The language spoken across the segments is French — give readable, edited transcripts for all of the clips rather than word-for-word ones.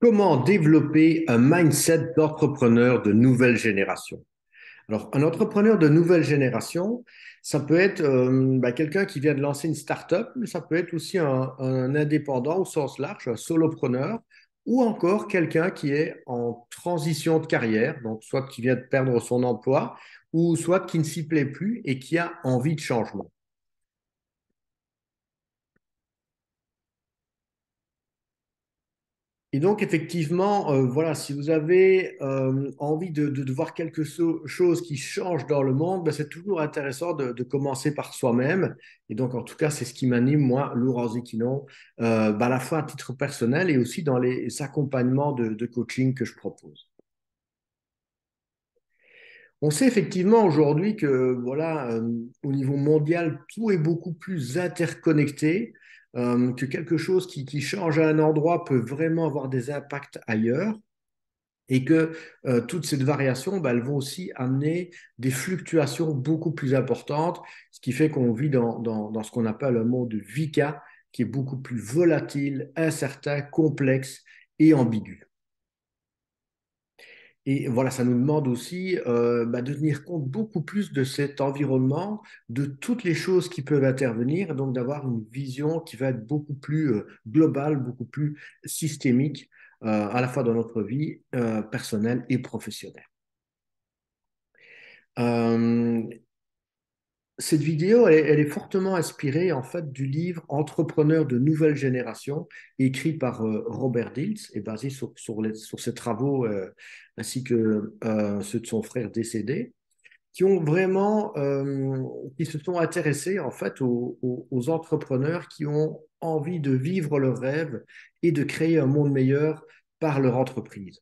Comment développer un mindset d'entrepreneur de nouvelle génération? Alors, un entrepreneur de nouvelle génération, ça peut être quelqu'un qui vient de lancer une start-up, mais ça peut être aussi un indépendant au sens large, un solopreneur, ou encore quelqu'un qui est en transition de carrière, donc soit qui vient de perdre son emploi, ou soit qui ne s'y plaît plus et qui a envie de changement. Et donc, effectivement, voilà, si vous avez envie de voir chose qui change dans le monde, ben, c'est toujours intéressant de commencer par soi-même. Et donc, en tout cas, c'est ce qui m'anime, moi, Laurent Zecchinon, à la fois à titre personnel et aussi dans les accompagnements de coaching que je propose. On sait effectivement aujourd'hui que voilà, au niveau mondial, tout est beaucoup plus interconnecté, que quelque chose qui change à un endroit peut vraiment avoir des impacts ailleurs. Et que toutes ces variations, ben, elles vont aussi amener des fluctuations beaucoup plus importantes, ce qui fait qu'on vit dans ce qu'on appelle un monde VUCA, qui est beaucoup plus volatile, incertain, complexe et ambigu. Et voilà, ça nous demande aussi de tenir compte beaucoup plus de cet environnement, de toutes les choses qui peuvent intervenir, donc d'avoir une vision qui va être beaucoup plus globale, beaucoup plus systémique, à la fois dans notre vie personnelle et professionnelle. Euh, cette vidéo, elle est fortement inspirée en fait du livre Entrepreneur de nouvelle génération, écrit par Robert Dilts et basé sur ses travaux ainsi que ceux de son frère décédé, qui ont vraiment, qui se sont intéressés en fait aux entrepreneurs qui ont envie de vivre leurs rêves et de créer un monde meilleur par leur entreprise.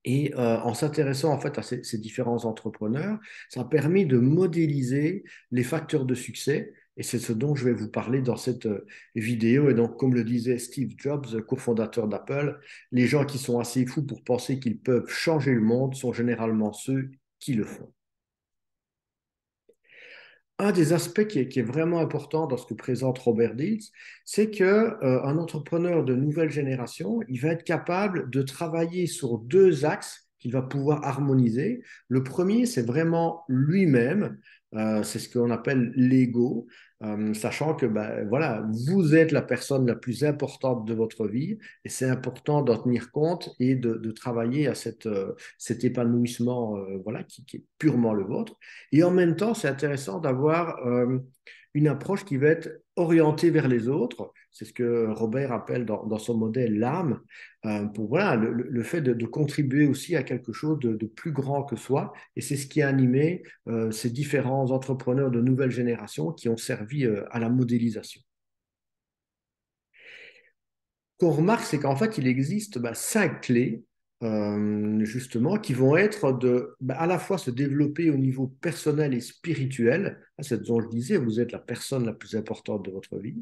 Et en s'intéressant en fait à ces différents entrepreneurs, ça a permis de modéliser les facteurs de succès. Et c'est ce dont je vais vous parler dans cette vidéo. Et donc, comme le disait Steve Jobs, cofondateur d'Apple, les gens qui sont assez fous pour penser qu'ils peuvent changer le monde sont généralement ceux qui le font. Un des aspects qui est vraiment important dans ce que présente Robert Dilts, c'est que un entrepreneur de nouvelle génération, il va être capable de travailler sur deux axes qu'il va pouvoir harmoniser. Le premier, c'est vraiment lui-même. C'est ce qu'on appelle l'ego, sachant que ben, voilà, vous êtes la personne la plus importante de votre vie et c'est important d'en tenir compte et de travailler à cet épanouissement voilà, qui est purement le vôtre. Et en même temps, c'est intéressant d'avoir une approche qui va être orientée vers les autres. C'est ce que Robert appelle dans son modèle l'âme, pour voilà, le fait de contribuer aussi à quelque chose de plus grand que soi. Et c'est ce qui a animé ces différents entrepreneurs de nouvelle génération qui ont servi à la modélisation. Ce qu'on remarque, c'est qu'en fait, il existe cinq clés, justement, qui vont être à la fois se développer au niveau personnel et spirituel. C'est ce dont je disais, vous êtes la personne la plus importante de votre vie,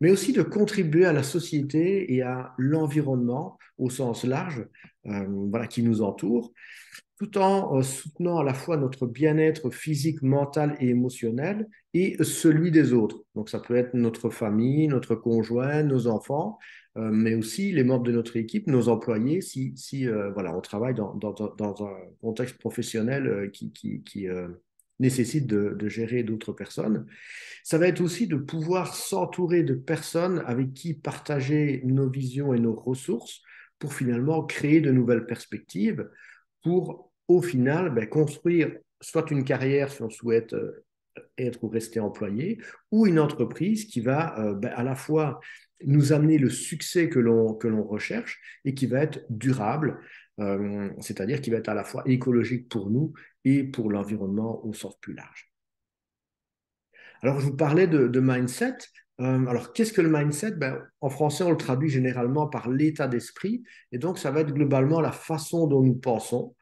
mais aussi de contribuer à la société et à l'environnement au sens large, voilà, qui nous entoure, tout en soutenant à la fois notre bien-être physique, mental et émotionnel et celui des autres. Donc ça peut être notre famille, notre conjoint, nos enfants, mais aussi les membres de notre équipe, nos employés, si voilà, on travaille dans un contexte professionnel qui nécessite de gérer d'autres personnes. Ça va être aussi de pouvoir s'entourer de personnes avec qui partager nos visions et nos ressources pour finalement créer de nouvelles perspectives, pour au final construire soit une carrière si on souhaite être ou rester employé, ou une entreprise qui va à la fois nous amener le succès que l'on recherche et qui va être durable, c'est-à-dire qui va être à la fois écologique pour nous et pour l'environnement au sens plus large. Alors, je vous parlais de mindset. Alors, qu'est-ce que le mindset? Ben, en français, on le traduit généralement par l'état d'esprit. Et donc, ça va être globalement la façon dont nous pensons,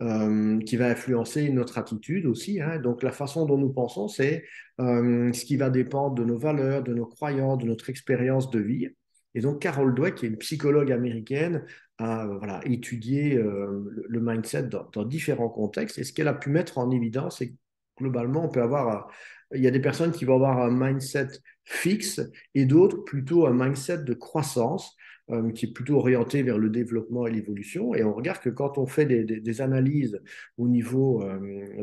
qui va influencer notre attitude aussi, hein. Donc, la façon dont nous pensons, c'est ce qui va dépendre de nos valeurs, de nos croyances, de notre expérience de vie. Et donc, Carol Dweck, qui est une psychologue américaine, a voilà, étudié le mindset dans différents contextes. Et ce qu'elle a pu mettre en évidence, c'est que globalement, on peut avoir, il y a des personnes qui vont avoir un mindset fixe et d'autres plutôt un mindset de croissance. qui est plutôt orienté vers le développement et l'évolution. Et on regarde que quand on fait des analyses au niveau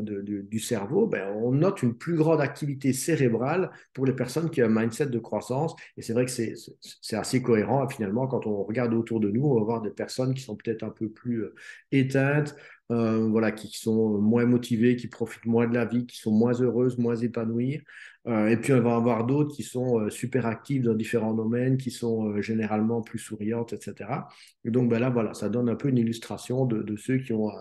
du cerveau, ben, on note une plus grande activité cérébrale pour les personnes qui ont un mindset de croissance. Et c'est vrai que c'est assez cohérent. Finalement, quand on regarde autour de nous, on va voir des personnes qui sont peut-être un peu plus éteintes, voilà, qui sont moins motivées, qui profitent moins de la vie, qui sont moins heureuses, moins épanouies. Et puis, on va avoir d'autres qui sont super actives dans différents domaines, qui sont généralement plus souriantes, etc. Et donc, ben là, voilà, ça donne un peu une illustration de ceux qui ont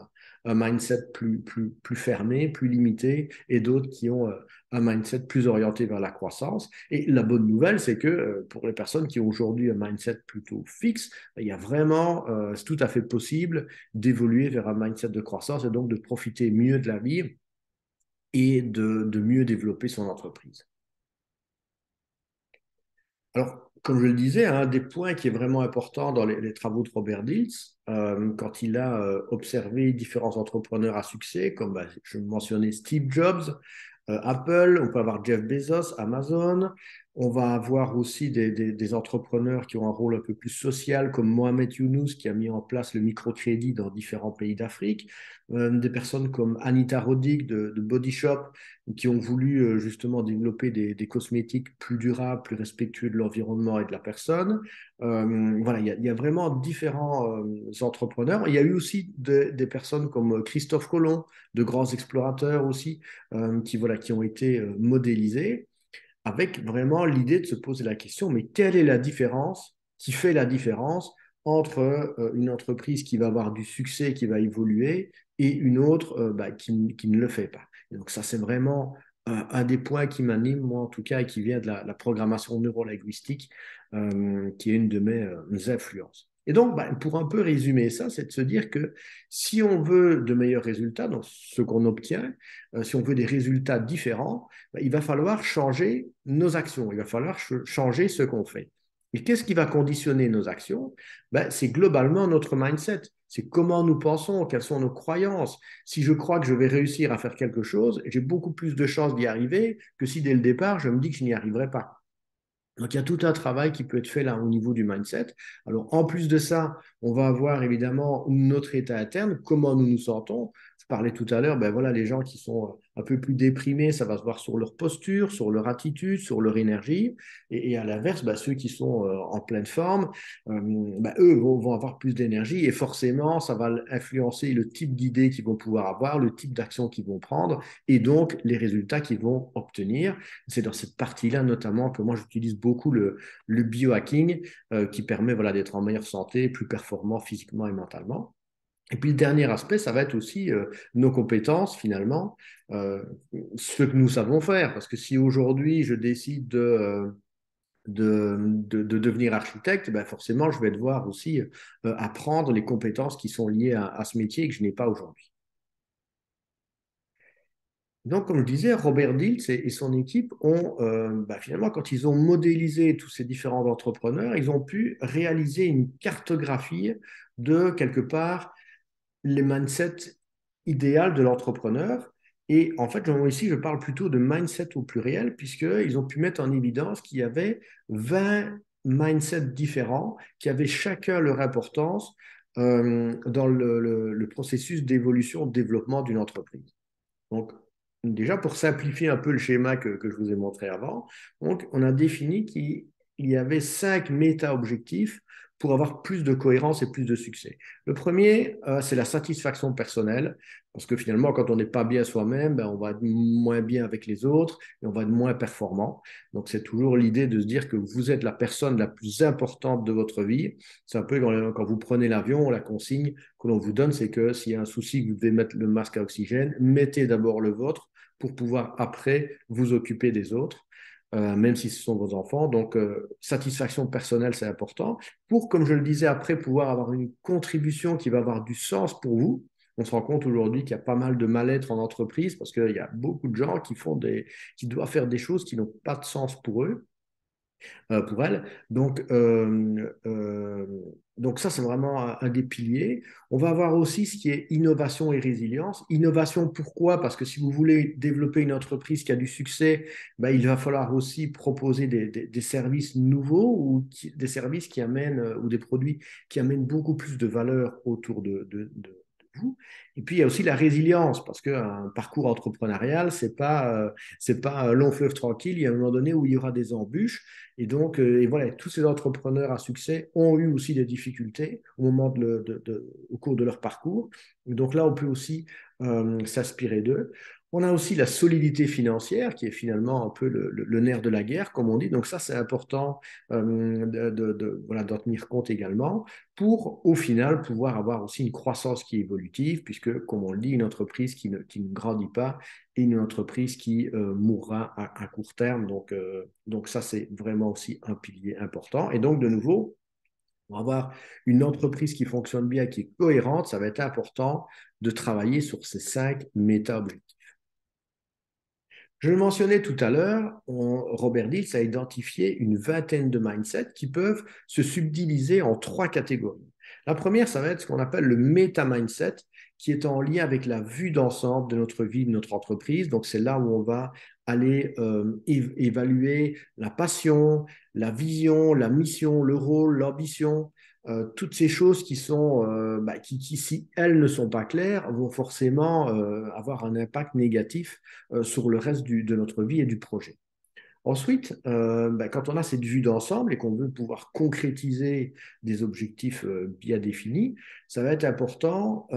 un mindset plus fermé, plus limité, et d'autres qui ont un mindset plus orienté vers la croissance. Et la bonne nouvelle, c'est que pour les personnes qui ont aujourd'hui un mindset plutôt fixe, il y a vraiment, c'est tout à fait possible d'évoluer vers un mindset de croissance et donc de profiter mieux de la vie et de mieux développer son entreprise. Alors, comme je le disais, un des points qui est vraiment important dans les travaux de Robert Dilts, quand il a observé différents entrepreneurs à succès, comme bah, je mentionnais Steve Jobs, Apple, on peut avoir Jeff Bezos, Amazon, on va avoir aussi des entrepreneurs qui ont un rôle un peu plus social, comme Mohamed Younous, qui a mis en place le microcrédit dans différents pays d'Afrique, des personnes comme Anita Roddick de Body Shop, qui ont voulu justement développer des cosmétiques plus durables, plus respectueux de l'environnement et de la personne. Voilà, il y a vraiment différents entrepreneurs. Il y a eu aussi des personnes comme Christophe Colomb, de grands explorateurs aussi, voilà, qui ont été modélisés, avec vraiment l'idée de se poser la question, mais quelle est la différence qui fait la différence entre une entreprise qui va avoir du succès, qui va évoluer, et une autre bah, qui ne le fait pas. Et donc ça, c'est vraiment un des points qui m'anime, moi en tout cas, et qui vient de la programmation neurolinguistique, qui est une de mes influences. Et donc, bah, pour un peu résumer ça, c'est de se dire que si on veut de meilleurs résultats dans ce qu'on obtient, si on veut des résultats différents, bah, il va falloir changer nos actions, il va falloir changer ce qu'on fait. Et qu'est-ce qui va conditionner nos actions? Ben, c'est globalement notre mindset. C'est comment nous pensons, quelles sont nos croyances. Si je crois que je vais réussir à faire quelque chose, j'ai beaucoup plus de chances d'y arriver que si dès le départ, je me dis que je n'y arriverai pas. Donc, il y a tout un travail qui peut être fait là au niveau du mindset. Alors, en plus de ça, on va avoir évidemment notre état interne, comment nous nous sentons. Je parlais tout à l'heure, ben voilà, les gens qui sont un peu plus déprimés, ça va se voir sur leur posture, sur leur attitude, sur leur énergie. Et à l'inverse, ben, ceux qui sont en pleine forme, ben, eux vont avoir plus d'énergie et forcément, ça va influencer le type d'idées qu'ils vont pouvoir avoir, le type d'action qu'ils vont prendre et donc les résultats qu'ils vont obtenir. C'est dans cette partie-là notamment que moi j'utilise beaucoup le biohacking qui permet voilà, d'être en meilleure santé, plus performant physiquement et mentalement. Et puis le dernier aspect, ça va être aussi nos compétences finalement, ce que nous savons faire. Parce que si aujourd'hui je décide de devenir architecte, ben forcément je vais devoir aussi apprendre les compétences qui sont liées à ce métier et que je n'ai pas aujourd'hui. Donc, comme je disais, Robert Dilts et son équipe ont, bah, finalement, quand ils ont modélisé tous ces différents entrepreneurs, ils ont pu réaliser une cartographie de, quelque part, les mindsets idéal de l'entrepreneur. Et en fait, ici, je parle plutôt de mindset au pluriel, puisqu'ils ont pu mettre en évidence qu'il y avait 20 mindsets différents qui avaient chacun leur importance dans le processus d'évolution, de développement d'une entreprise. Donc, déjà, pour simplifier un peu le schéma que je vous ai montré avant, donc, on a défini qu'il y avait 5 méta-objectifs pour avoir plus de cohérence et plus de succès. Le premier, c'est la satisfaction personnelle, parce que finalement, quand on n'est pas bien soi-même, ben, on va être moins bien avec les autres et on va être moins performant. Donc, c'est toujours l'idée de se dire que vous êtes la personne la plus importante de votre vie. C'est un peu quand vous prenez l'avion, la consigne que l'on vous donne, c'est que s'il y a un souci, que vous devez mettre le masque à oxygène, mettez d'abord le vôtre pour pouvoir après vous occuper des autres, même si ce sont vos enfants. Donc, satisfaction personnelle, c'est important. Pour, comme je le disais après, pouvoir avoir une contribution qui va avoir du sens pour vous. On se rend compte aujourd'hui qu'il y a pas mal de mal-être en entreprise parce qu'il y a beaucoup de gens qui doivent faire des choses qui n'ont pas de sens pour eux. pour elle. Donc ça, c'est vraiment un des piliers. On va avoir aussi ce qui est innovation et résilience. Innovation, pourquoi? Parce que si vous voulez développer une entreprise qui a du succès, ben, il va falloir aussi proposer des services nouveaux ou des services qui amènent, ou des produits qui amènent beaucoup plus de valeur autour de vous. Et puis, il y a aussi la résilience, parce qu'un parcours entrepreneurial, c'est pas un long fleuve tranquille. Il y a un moment donné où il y aura des embûches. Et donc, et voilà, tous ces entrepreneurs à succès ont eu aussi des difficultés au moment au cours de leur parcours. Et donc là, on peut aussi s'inspirer d'eux. On a aussi la solidité financière, qui est finalement un peu le nerf de la guerre, comme on dit. Donc ça, c'est important voilà, d'en tenir compte également pour, au final, pouvoir avoir aussi une croissance qui est évolutive, puisque, comme on le dit, une entreprise qui ne grandit pas et une entreprise qui mourra à court terme. Donc ça, c'est vraiment aussi un pilier important. Et donc, de nouveau, pour avoir une entreprise qui fonctionne bien, qui est cohérente, ça va être important de travailler sur ces 5 méta-objectifs. Je le mentionnais tout à l'heure, Robert Dills a identifié une vingtaine de mindsets qui peuvent se subdiviser en 3 catégories. La première, ça va être ce qu'on appelle le méta-mindset, qui est en lien avec la vue d'ensemble de notre vie, de notre entreprise. Donc, c'est là où on va aller évaluer la passion, la vision, la mission, le rôle, l'ambition, toutes ces choses qui sont, qui, si elles ne sont pas claires, vont forcément avoir un impact négatif sur le reste de notre vie et du projet. Ensuite, quand on a cette vue d'ensemble et qu'on veut pouvoir concrétiser des objectifs bien définis, ça va être important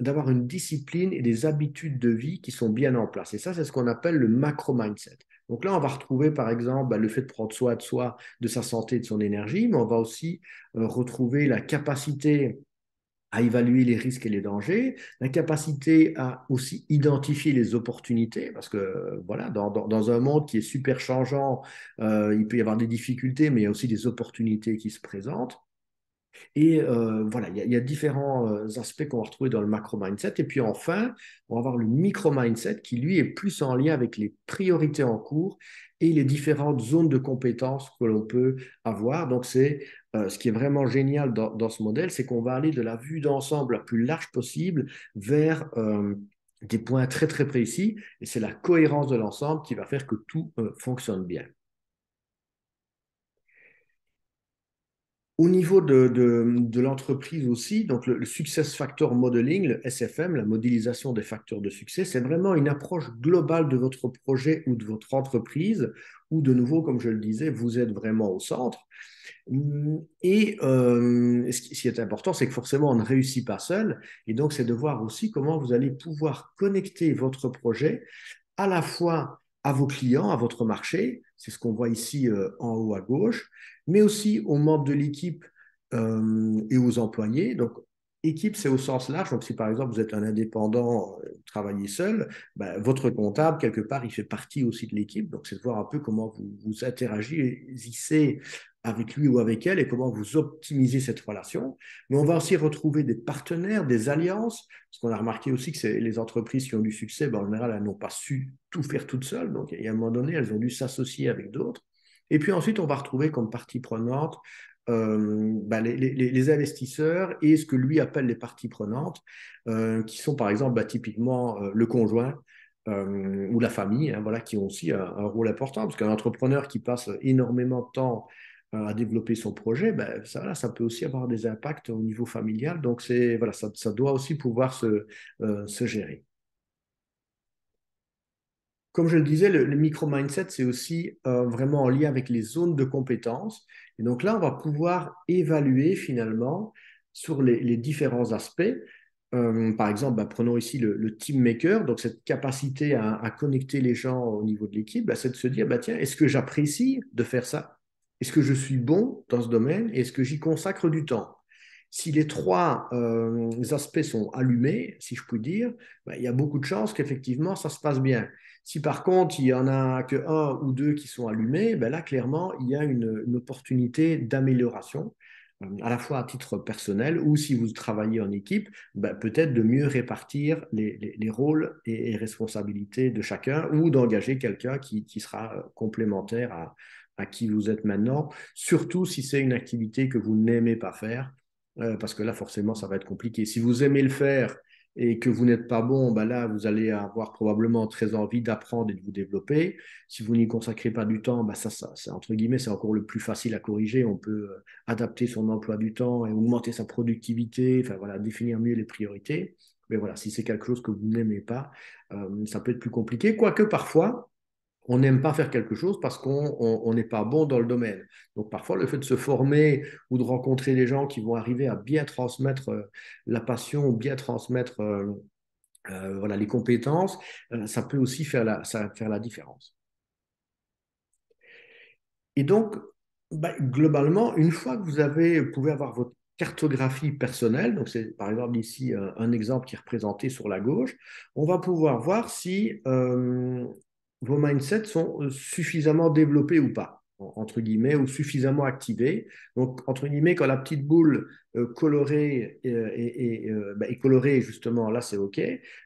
d'avoir une discipline et des habitudes de vie qui sont bien en place. Et ça, c'est ce qu'on appelle le macro-mindset. Donc là, on va retrouver, par exemple, le fait de prendre soin de soi, de sa santé, de son énergie, mais on va aussi retrouver la capacité à évaluer les risques et les dangers, la capacité à aussi identifier les opportunités, parce que voilà, dans un monde qui est super changeant, il peut y avoir des difficultés, mais il y a aussi des opportunités qui se présentent. Et voilà, il y a différents aspects qu'on va retrouver dans le macro-mindset. Et puis enfin, on va avoir le micro-mindset qui, lui, est plus en lien avec les priorités en cours et les différentes zones de compétences que l'on peut avoir. Donc, c'est ce qui est vraiment génial dans ce modèle, c'est qu'on va aller de la vue d'ensemble la plus large possible vers des points très, très précis. Et c'est la cohérence de l'ensemble qui va faire que tout fonctionne bien. Au niveau de l'entreprise aussi, donc le Success Factor Modeling, le SFM, la modélisation des facteurs de succès, c'est vraiment une approche globale de votre projet ou de votre entreprise, où de nouveau, comme je le disais, vous êtes vraiment au centre. Et ce qui est important, c'est que forcément, on ne réussit pas seul. Et donc, c'est de voir aussi comment vous allez pouvoir connecter votre projet à la fois à vos clients, à votre marché, c'est ce qu'on voit ici en haut à gauche, mais aussi aux membres de l'équipe et aux employés. Donc, équipe, c'est au sens large. Donc, si par exemple vous êtes un indépendant, vous travaillez seul, ben, votre comptable, quelque part, il fait partie aussi de l'équipe. Donc, c'est de voir un peu comment vous interagissez avec lui ou avec elle et comment vous optimisez cette relation. Mais on va aussi retrouver des partenaires, des alliances, parce qu'on a remarqué aussi que c'est les entreprises qui ont du succès, ben, en général, elles n'ont pas su tout faire toutes seules. Donc, il y a un moment donné, elles ont dû s'associer avec d'autres. Et puis ensuite, on va retrouver comme partie prenante les investisseurs et ce que lui appelle les parties prenantes, qui sont par exemple typiquement le conjoint ou la famille, hein, voilà, qui ont aussi un rôle important, parce qu'un entrepreneur qui passe énormément de temps à développer son projet, ben, ça peut aussi avoir des impacts au niveau familial, donc voilà, ça doit aussi pouvoir se gérer. Comme je le disais, le micro-mindset, c'est aussi vraiment en lien avec les zones de compétences. Et donc là, on va pouvoir évaluer finalement sur les différents aspects. Par exemple, prenons ici le team maker, donc cette capacité à connecter les gens au niveau de l'équipe, c'est de se dire, tiens, est-ce que j'apprécie de faire ça? Est-ce que je suis bon dans ce domaine? Et est-ce que j'y consacre du temps? Si les 3 aspects sont allumés, si je puis dire, il y a beaucoup de chances qu'effectivement, ça se passe bien. Si par contre, il y en a que un ou deux qui sont allumés, là, clairement, il y a une opportunité d'amélioration, à la fois à titre personnel ou si vous travaillez en équipe, peut-être de mieux répartir les rôles et responsabilités de chacun ou d'engager quelqu'un qui sera complémentaire à qui vous êtes maintenant, surtout si c'est une activité que vous n'aimez pas faire, parce que là, forcément, ça va être compliqué. Si vous aimez le faire et que vous n'êtes pas bon, ben là, vous allez avoir probablement très envie d'apprendre et de vous développer. Si vous n'y consacrez pas du temps, ben ça c'est entre guillemets, c'est encore le plus facile à corriger. On peut adapter son emploi du temps et augmenter sa productivité, enfin voilà, définir mieux les priorités. Mais voilà, si c'est quelque chose que vous n'aimez pas, ça peut être plus compliqué. Quoique parfois, on n'aime pas faire quelque chose parce qu'on n'est pas bon dans le domaine. Donc parfois, le fait de se former ou de rencontrer des gens qui vont arriver à bien transmettre la passion ou bien transmettre voilà, les compétences, ça peut aussi faire la différence. Et donc, bah, globalement, une fois que vous pouvez avoir votre cartographie personnelle, donc c'est par exemple ici un exemple qui est représenté sur la gauche, on va pouvoir voir si vos mindsets sont suffisamment développés ou pas, entre guillemets, ou suffisamment activés. Donc, entre guillemets, quand la petite boule colorée est colorée, justement, là, c'est OK.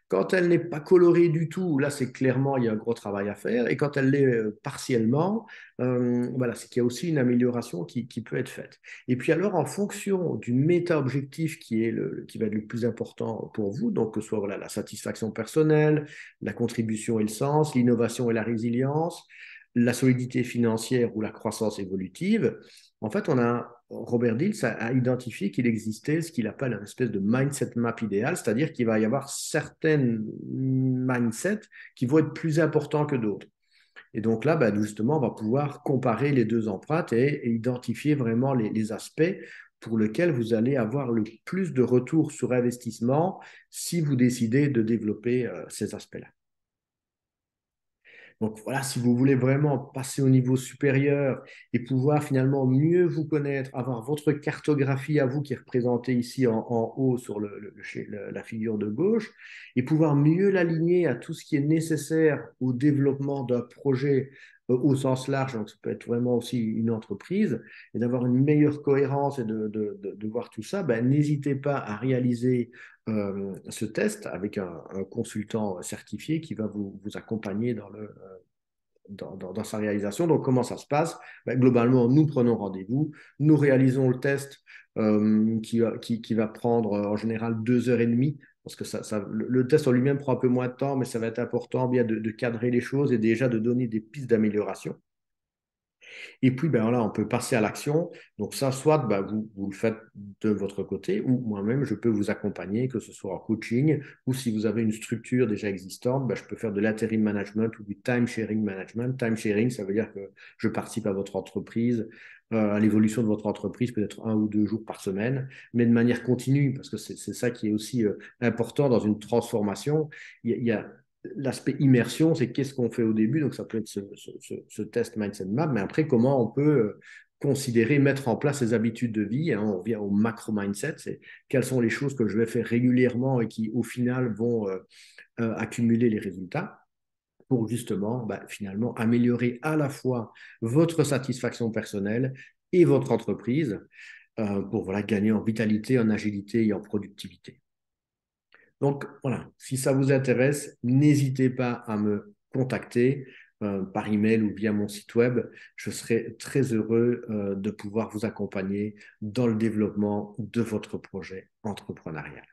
Quand elle n'est pas colorée du tout, là, c'est clairement, il y a un gros travail à faire. Et quand elle l'est partiellement, voilà, c'est qu'il y a aussi une amélioration qui peut être faite. Et puis alors, en fonction du méta-objectif qui va être le plus important pour vous, donc que ce soit voilà, la satisfaction personnelle, la contribution et le sens, l'innovation et la résilience, la solidité financière ou la croissance évolutive, en fait, Robert Dills a identifié qu'il existait ce qu'il appelle une espèce de mindset map idéal, c'est-à-dire qu'il va y avoir certaines mindsets qui vont être plus importants que d'autres. Et donc là, ben, justement, on va pouvoir comparer les deux empreintes et identifier vraiment les aspects pour lesquels vous allez avoir le plus de retour sur investissement si vous décidez de développer ces aspects-là. Donc voilà, si vous voulez vraiment passer au niveau supérieur et pouvoir finalement mieux vous connaître, avoir votre cartographie à vous qui est représentée ici en haut sur la figure de gauche, et pouvoir mieux l'aligner à tout ce qui est nécessaire au développement d'un projet au sens large, donc ça peut être vraiment aussi une entreprise, et d'avoir une meilleure cohérence et de voir tout ça, ben, n'hésitez pas à réaliser ce test avec un consultant certifié qui va vous accompagner dans sa réalisation. Donc, comment ça se passe? Ben, globalement, nous prenons rendez-vous, nous réalisons le test qui va prendre en général 2 heures et demie, parce que le test en lui-même prend un peu moins de temps, mais ça va être important bien de cadrer les choses et déjà de donner des pistes d'amélioration. Et puis, ben là, on peut passer à l'action. Donc ça, soit ben, vous le faites de votre côté, ou moi-même, je peux vous accompagner, que ce soit en coaching, ou si vous avez une structure déjà existante, ben, je peux faire de l'interim management ou du time sharing management. Time sharing, ça veut dire que je participe à votre entreprise, à l'évolution de votre entreprise, peut-être 1 ou 2 jours par semaine, mais de manière continue, parce que c'est ça qui est aussi important dans une transformation. Il y a l'aspect immersion, c'est qu'est-ce qu'on fait au début. Donc, ça peut être ce test mindset map, mais après, comment on peut considérer, mettre en place ces habitudes de vie. Hein, on revient au macro mindset, c'est quelles sont les choses que je vais faire régulièrement et qui, au final, vont accumuler les résultats pour justement, bah, finalement, améliorer à la fois votre satisfaction personnelle et votre entreprise pour voilà, gagner en vitalité, en agilité et en productivité. Donc voilà, si ça vous intéresse, n'hésitez pas à me contacter par email ou via mon site web. Je serai très heureux de pouvoir vous accompagner dans le développement de votre projet entrepreneurial.